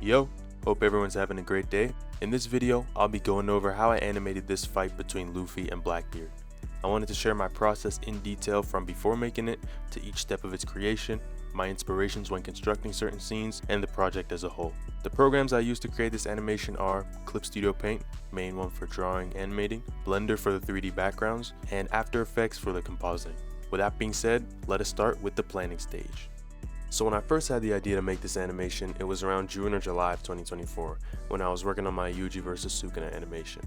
Yo, hope everyone's having a great day. In this video, I'll be going over how I animated this fight between Luffy and Blackbeard. I wanted to share my process in detail from before making it to each step of its creation, my inspirations when constructing certain scenes, and the project as a whole. The programs I used to create this animation are Clip Studio Paint, main one for drawing and animating, Blender for the 3D backgrounds, and After Effects for the compositing. With that being said, let us start with the planning stage. So when I first had the idea to make this animation, it was around June or July of 2024 when I was working on my Yuji vs Sukuna animation.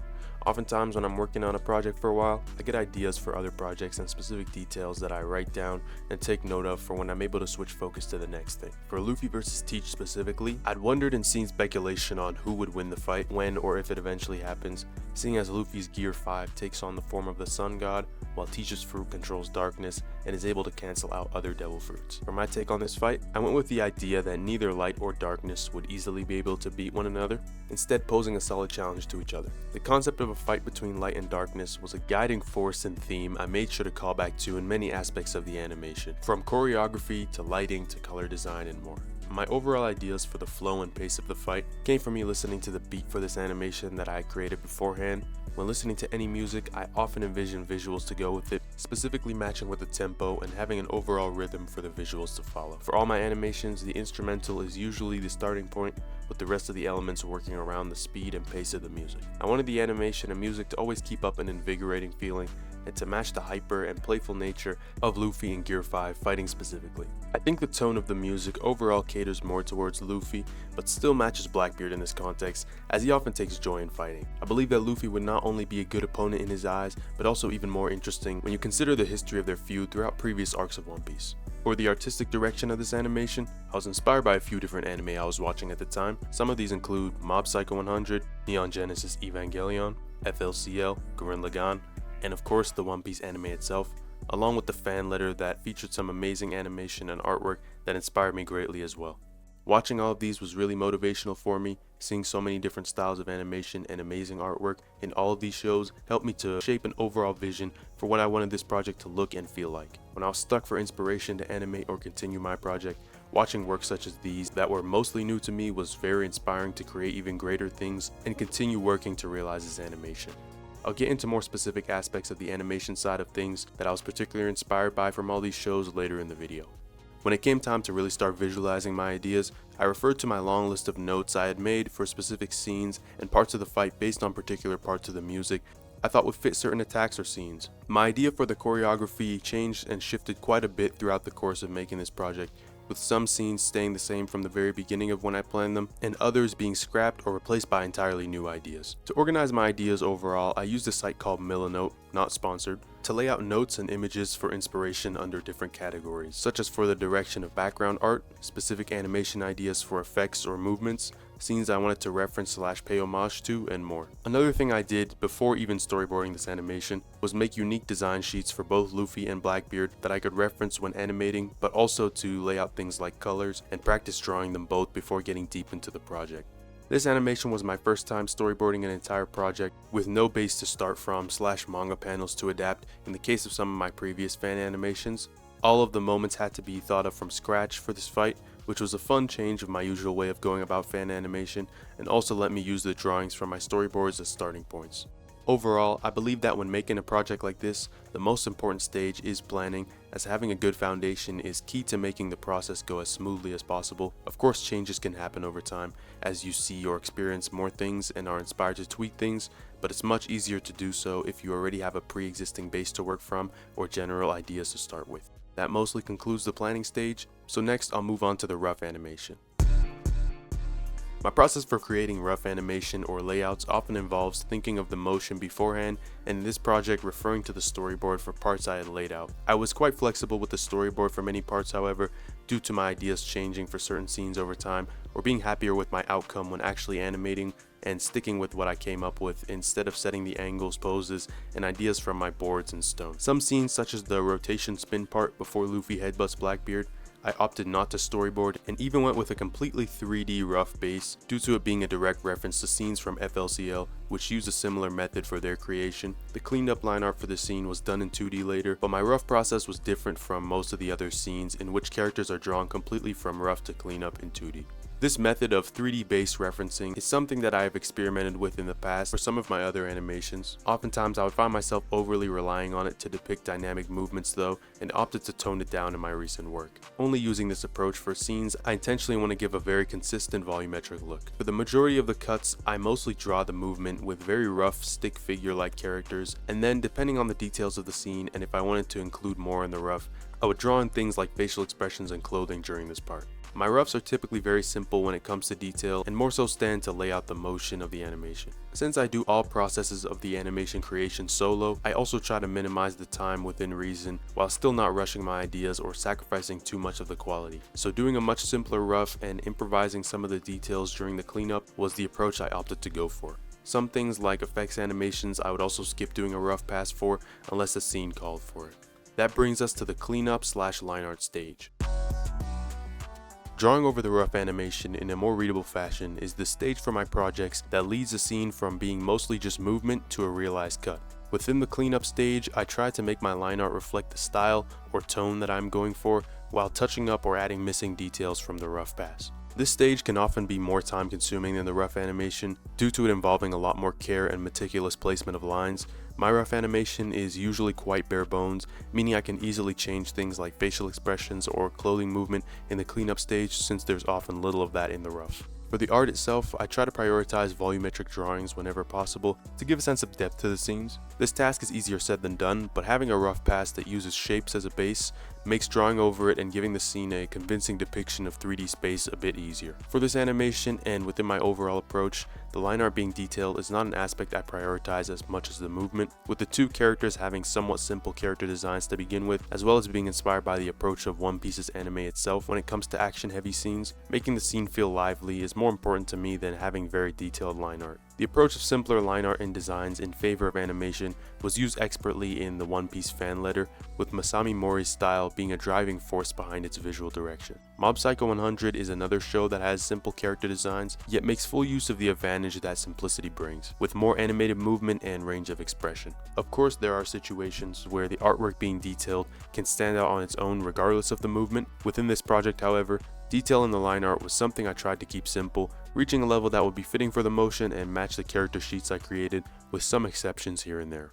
Oftentimes when I'm working on a project for a while, I get ideas for other projects and specific details that I write down and take note of for when I'm able to switch focus to the next thing. For Luffy vs Teach specifically, I'd wondered and seen speculation on who would win the fight, when or if it eventually happens, seeing as Luffy's Gear 5 takes on the form of the Sun God, while Teach's fruit controls darkness and is able to cancel out other devil fruits. For my take on this fight, I went with the idea that neither light or darkness would easily be able to beat one another, instead posing a solid challenge to each other. The concept of a fight between light and darkness was a guiding force and theme I made sure to call back to in many aspects of the animation, from choreography to lighting to color design and more. My overall ideas for the flow and pace of the fight came from me listening to the beat for this animation that I had created beforehand. When listening to any music, I often envision visuals to go with it, specifically matching with the tempo and having an overall rhythm for the visuals to follow. For all my animations, the instrumental is usually the starting point, with the rest of the elements working around the speed and pace of the music. I wanted the animation and music to always keep up an invigorating feeling and to match the hyper and playful nature of Luffy in Gear 5 fighting specifically. I think the tone of the music overall caters more towards Luffy, but still matches Blackbeard in this context, as he often takes joy in fighting. I believe that Luffy would not only be a good opponent in his eyes, but also even more interesting when you consider the history of their feud throughout previous arcs of One Piece. For the artistic direction of this animation, I was inspired by a few different anime I was watching at the time. Some of these include Mob Psycho 100, Neon Genesis Evangelion, FLCL, Gurren Lagann, and of course the One Piece anime itself, along with the fan letter that featured some amazing animation and artwork that inspired me greatly as well. Watching all of these was really motivational for me. Seeing so many different styles of animation and amazing artwork in all of these shows helped me to shape an overall vision for what I wanted this project to look and feel like. When I was stuck for inspiration to animate or continue my project, watching works such as these that were mostly new to me was very inspiring to create even greater things and continue working to realize this animation. I'll get into more specific aspects of the animation side of things that I was particularly inspired by from all these shows later in the video. When it came time to really start visualizing my ideas, I referred to my long list of notes I had made for specific scenes and parts of the fight based on particular parts of the music I thought would fit certain attacks or scenes. My idea for the choreography changed and shifted quite a bit throughout the course of making this project, with some scenes staying the same from the very beginning of when I planned them, and others being scrapped or replaced by entirely new ideas. To organize my ideas overall, I used a site called Millinote, not sponsored, to lay out notes and images for inspiration under different categories, such as for the direction of background art, specific animation ideas for effects or movements, scenes I wanted to reference / pay homage to, and more. Another thing I did before even storyboarding this animation was make unique design sheets for both Luffy and Blackbeard that I could reference when animating, but also to lay out things like colors and practice drawing them both before getting deep into the project. This animation was my first time storyboarding an entire project with no base to start from / manga panels to adapt in the case of some of my previous fan animations. All of the moments had to be thought of from scratch for this fight, which was a fun change of my usual way of going about fan animation and also let me use the drawings from my storyboards as starting points. Overall, I believe that when making a project like this, the most important stage is planning, as having a good foundation is key to making the process go as smoothly as possible. Of course, changes can happen over time as you see or experience more things and are inspired to tweak things, but it's much easier to do so if you already have a pre-existing base to work from or general ideas to start with. That mostly concludes the planning stage, so next I'll move on to the rough animation. My process for creating rough animation or layouts often involves thinking of the motion beforehand, and in this project referring to the storyboard for parts I had laid out. I was quite flexible with the storyboard for many parts, however, due to my ideas changing for certain scenes over time, or being happier with my outcome when actually animating and sticking with what I came up with instead of setting the angles, poses, and ideas from my boards in stone. Some scenes, such as the rotation spin part before Luffy headbutts Blackbeard, I opted not to storyboard and even went with a completely 3D rough base due to it being a direct reference to scenes from FLCL, which used a similar method for their creation. The cleaned up line art for the scene was done in 2D later, but my rough process was different from most of the other scenes in which characters are drawn completely from rough to clean up in 2D. This method of 3D based referencing is something that I have experimented with in the past for some of my other animations. Oftentimes I would find myself overly relying on it to depict dynamic movements though, and opted to tone it down in my recent work. Only using this approach for scenes, I intentionally want to give a very consistent volumetric look. For the majority of the cuts, I mostly draw the movement with very rough stick figure like characters, and then depending on the details of the scene and if I wanted to include more in the rough, I would draw in things like facial expressions and clothing during this part. My roughs are typically very simple when it comes to detail and more so stand to lay out the motion of the animation. Since I do all processes of the animation creation solo, I also try to minimize the time within reason while still not rushing my ideas or sacrificing too much of the quality. So doing a much simpler rough and improvising some of the details during the cleanup was the approach I opted to go for. Some things like effects animations I would also skip doing a rough pass for unless the scene called for it. That brings us to the cleanup / line art stage. Drawing over the rough animation in a more readable fashion is the stage for my projects that leads a scene from being mostly just movement to a realized cut. Within the cleanup stage, I try to make my line art reflect the style or tone that I'm going for while touching up or adding missing details from the rough pass. This stage can often be more time consuming than the rough animation due to it involving a lot more care and meticulous placement of lines. My rough animation is usually quite bare bones, meaning I can easily change things like facial expressions or clothing movement in the cleanup stage since there's often little of that in the rough. For the art itself, I try to prioritize volumetric drawings whenever possible to give a sense of depth to the scenes. This task is easier said than done, but having a rough pass that uses shapes as a base makes drawing over it and giving the scene a convincing depiction of 3D space a bit easier. For this animation and within my overall approach, the line art being detailed is not an aspect I prioritize as much as the movement, with the two characters having somewhat simple character designs to begin with, as well as being inspired by the approach of One Piece's anime itself when it comes to action heavy scenes. Making the scene feel lively is more important to me than having very detailed line art. The approach of simpler line art and designs in favor of animation was used expertly in the One Piece fan letter, with Masami Mori's style being a driving force behind its visual direction. Mob Psycho 100 is another show that has simple character designs, yet makes full use of the advantage that simplicity brings, with more animated movement and range of expression. Of course, there are situations where the artwork being detailed can stand out on its own regardless of the movement. Within this project, however, detail in the line art was something I tried to keep simple, reaching a level that would be fitting for the motion and match the character sheets I created, with some exceptions here and there.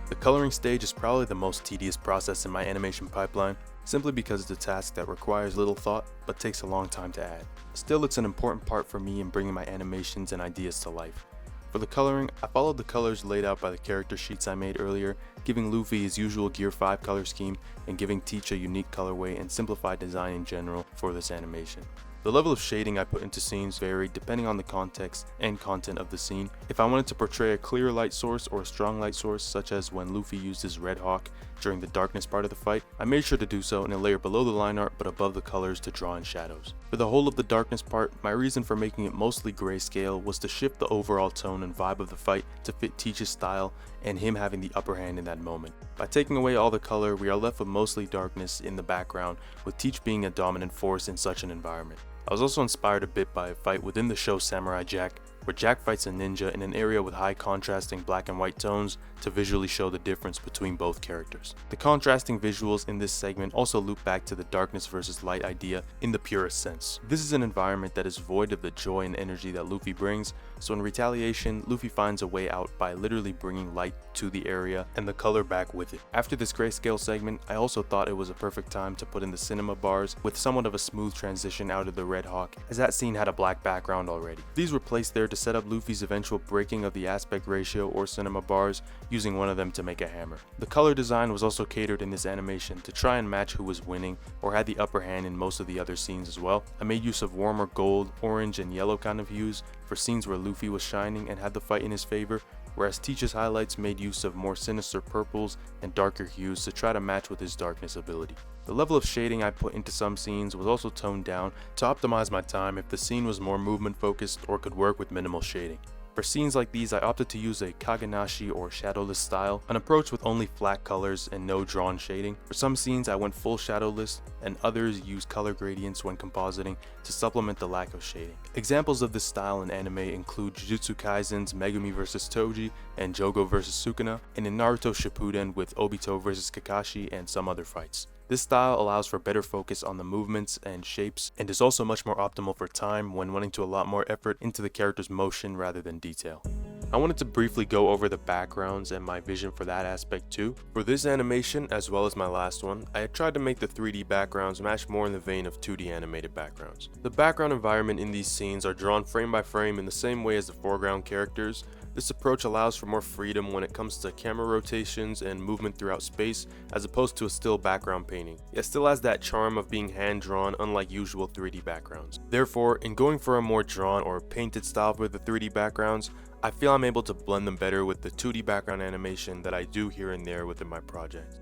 The coloring stage is probably the most tedious process in my animation pipeline, simply because it's a task that requires little thought but takes a long time to add. Still, it's an important part for me in bringing my animations and ideas to life. For the coloring, I followed the colors laid out by the character sheets I made earlier, giving Luffy his usual Gear 5 color scheme and giving Teach a unique colorway and simplified design in general for this animation. The level of shading I put into scenes varied depending on the context and content of the scene. If I wanted to portray a clear light source or a strong light source, such as when Luffy used his Red Hawk during the darkness part of the fight, I made sure to do so in a layer below the line art but above the colors to draw in shadows. For the whole of the darkness part, my reason for making it mostly grayscale was to shift the overall tone and vibe of the fight to fit Teach's style and him having the upper hand in that moment. By taking away all the color, we are left with mostly darkness in the background, with Teach being a dominant force in such an environment. I was also inspired a bit by a fight within the show Samurai Jack, where Jack fights a ninja in an area with high contrasting black and white tones to visually show the difference between both characters. The contrasting visuals in this segment also loop back to the darkness versus light idea in the purest sense. This is an environment that is void of the joy and energy that Luffy brings, so in retaliation, Luffy finds a way out by literally bringing light to the area and the color back with it. After this grayscale segment, I also thought it was a perfect time to put in the cinema bars with somewhat of a smooth transition out of the Red Hawk, as that scene had a black background already. These were placed there to set up Luffy's eventual breaking of the aspect ratio or cinema bars, using one of them to make a hammer. The color design was also catered in this animation to try and match who was winning or had the upper hand in most of the other scenes as well. I made use of warmer gold, orange, and yellow kind of hues for scenes where Luffy was shining and had the fight in his favor, whereas Teach's highlights made use of more sinister purples and darker hues to try to match with his darkness ability. The level of shading I put into some scenes was also toned down to optimize my time if the scene was more movement focused or could work with minimal shading. For scenes like these, I opted to use a Kagenashi or shadowless style, an approach with only flat colors and no drawn shading. For some scenes, I went full shadowless, and others used color gradients when compositing to supplement the lack of shading. Examples of this style in anime include Jujutsu Kaisen's Megumi vs Toji and Jogo vs Sukuna, and in Naruto Shippuden with Obito vs Kakashi and some other fights. This style allows for better focus on the movements and shapes, and is also much more optimal for time when wanting to allot more effort into the character's motion rather than detail. I wanted to briefly go over the backgrounds and my vision for that aspect too. For this animation, as well as my last one, I had tried to make the 3D backgrounds match more in the vein of 2D animated backgrounds. The background environment in these scenes are drawn frame by frame in the same way as the foreground characters. This approach allows for more freedom when it comes to camera rotations and movement throughout space, as opposed to a still background painting. It still has that charm of being hand-drawn, unlike usual 3D backgrounds. Therefore, in going for a more drawn or painted style for the 3D backgrounds, I feel I'm able to blend them better with the 2D background animation that I do here and there within my project.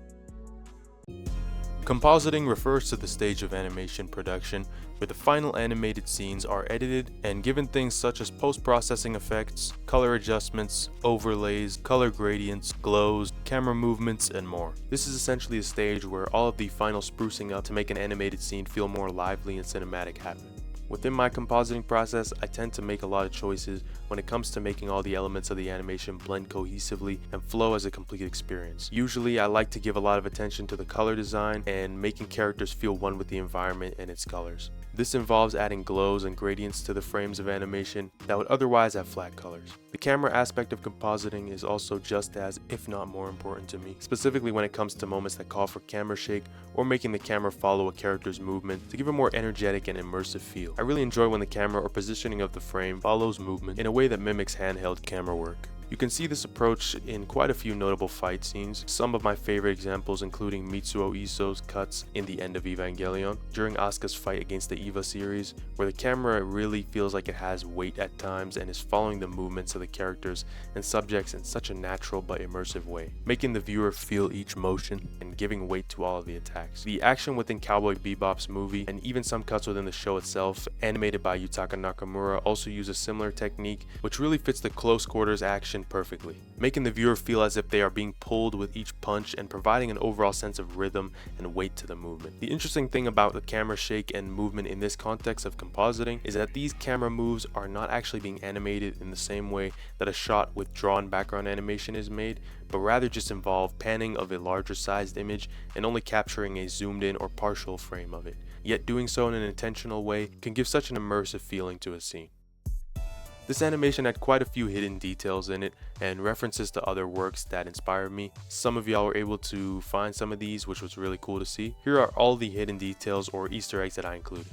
Compositing refers to the stage of animation production where the final animated scenes are edited and given things such as post-processing effects, color adjustments, overlays, color gradients, glows, camera movements, and more. This is essentially a stage where all of the final sprucing up to make an animated scene feel more lively and cinematic happen. Within my compositing process, I tend to make a lot of choices when it comes to making all the elements of the animation blend cohesively and flow as a complete experience. Usually, I like to give a lot of attention to the color design and making characters feel one with the environment and its colors. This involves adding glows and gradients to the frames of animation that would otherwise have flat colors. The camera aspect of compositing is also just as, if not more important to me, specifically when it comes to moments that call for camera shake or making the camera follow a character's movement to give a more energetic and immersive feel. I really enjoy when the camera or positioning of the frame follows movement in a way that mimics handheld camera work. You can see this approach in quite a few notable fight scenes, some of my favorite examples including Mitsuo Iso's cuts in the end of Evangelion, during Asuka's fight against the Eva series, where the camera really feels like it has weight at times and is following the movements of the characters and subjects in such a natural but immersive way, making the viewer feel each motion and giving weight to all of the attacks. The action within Cowboy Bebop's movie, and even some cuts within the show itself, animated by Yutaka Nakamura, also use a similar technique, which really fits the close quarters action perfectly, making the viewer feel as if they are being pulled with each punch and providing an overall sense of rhythm and weight to the movement. The interesting thing about the camera shake and movement in this context of compositing is that these camera moves are not actually being animated in the same way that a shot with drawn background animation is made, but rather just involve panning of a larger sized image and only capturing a zoomed in or partial frame of it. Yet doing so in an intentional way can give such an immersive feeling to a scene. This animation had quite a few hidden details in it and references to other works that inspired me. Some of y'all were able to find some of these, which was really cool to see. Here are all the hidden details or Easter eggs that I included.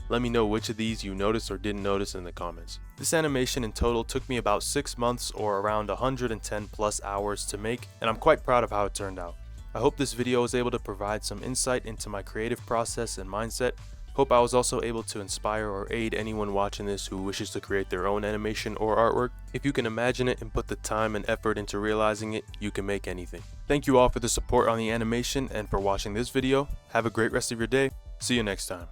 Let me know which of these you noticed or didn't notice in the comments. This animation in total took me about 6 months or around 110 plus hours to make, and I'm quite proud of how it turned out. I hope this video was able to provide some insight into my creative process and mindset. Hope I was also able to inspire or aid anyone watching this who wishes to create their own animation or artwork. If you can imagine it and put the time and effort into realizing it, you can make anything. Thank you all for the support on the animation and for watching this video. Have a great rest of your day. See you next time.